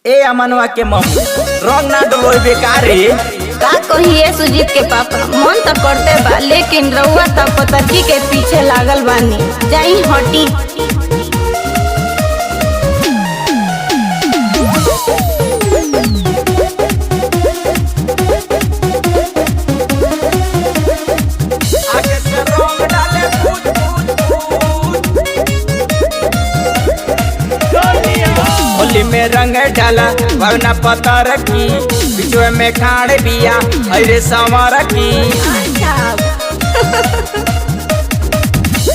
ए अमनवा के मम्मी रंग ना डलोई बेकार रे। का कहिए सुजीत के पापा मन तो करते बा लेकिन रउआ तो पतरकी के पीछे लागल बानी। जाई हटी। आगे से रंग डाले पूछ पूछ होली में रंग डाला वरना पतर की बिचवे में खाड़ बिया अरे संवर की।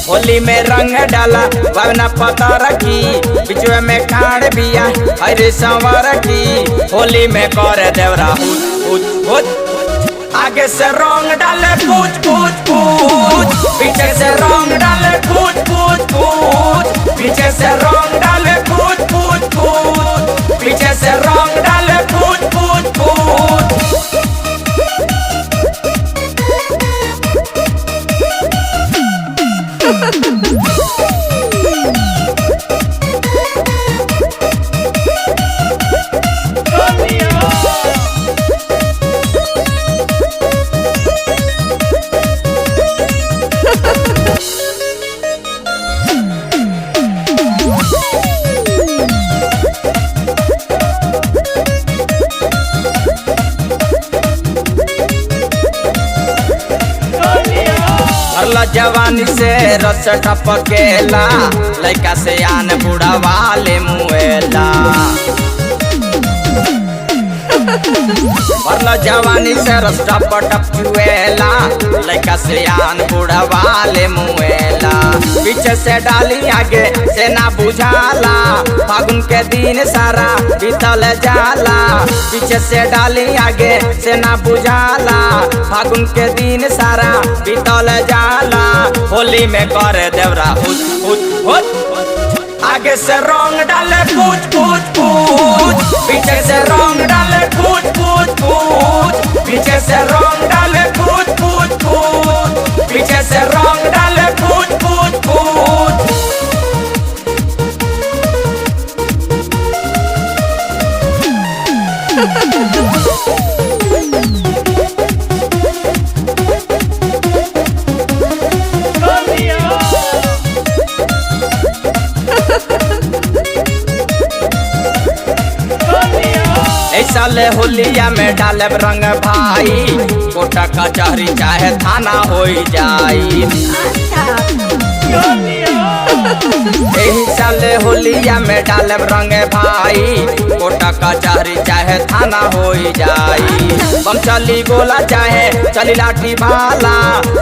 होली में रंग डाला वरना पतर की बिचवे में खाड़ बिया अरे संवर की। होली में कर देवरा हुच हुच आगे से रंग डाले पूछ पूछ पूछ पीछे से रंग डाले पूछ पूछ पूछ पीछे से रंग डाले पूछ पूछ पूछ पीछे से रंग डाले पूछ पूछ पूछ। जवानी से रस टपकेला लइका से आन बूढ़ा वाले मुएला। भरला जवानी से रस टपकेला लइका से आन बूढ़ा वाले मुएला। पीछे से डाली आगे से ना बुझाला फागुन के दिन सारा बीतल जाला। पीछे से डाली आगे से ना बुझाला फागुन के दिन सारा बीतल जाला। होली में कर देवरा हुच हुच हुच आगे से रंग डाले पूछ पूछ पूछ पीछे से रंग डाले पूछ पूछ पूछ पीछे से रंग डाले पूछ पूछ पूछ पीछे से रंग डाले पूछ पूछ पूछ। साले होलिया में डालब रंग भाई कोटा कचहरी चाहे थाना हो जाई। यही साले होलिया में डालब रंग भाई कोटा कचहरी चाहे थाना हो जाई। बम चली गोला चाहे चली लाठी भाला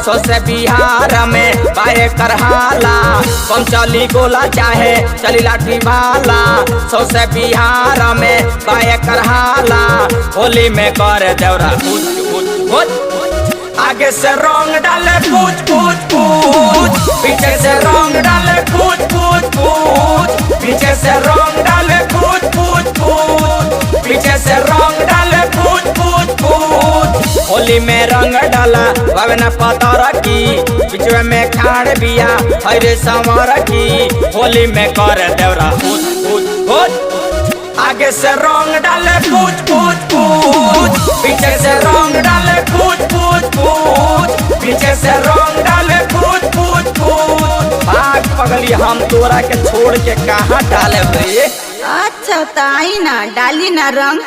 सो से बिहार में बाए करहाला। बम चली गोला चाहे चली लाठी भाला सो से बिहार में बाए करहाला। होली में कर देवरा हुच हुच हुच आगे से रंग डाले पूछ पूछ पूछ पीछे से रंग डाले पूछ पूछ पूछ पीछे से रंग डाले पूछ पूछ पूछ पीछे से रंग डाले पूछ पूछ पूछ। होली में रंग डाला वरना पतर की बिचवे में खाड़ बिया हरे संवर की। होली में कर देवरा हुच हुच हुच आगे से रंग डाले पूछ पूछ पूछ पीछे से रंग डाले पूछ पूछ पूछ पीछे से रंग डाले पूछ पूछ पूछ। भाग पगली हम तोरा के छोड़ के कहाँ डाले रे। अच्छा ताई ना डाली ना रंग।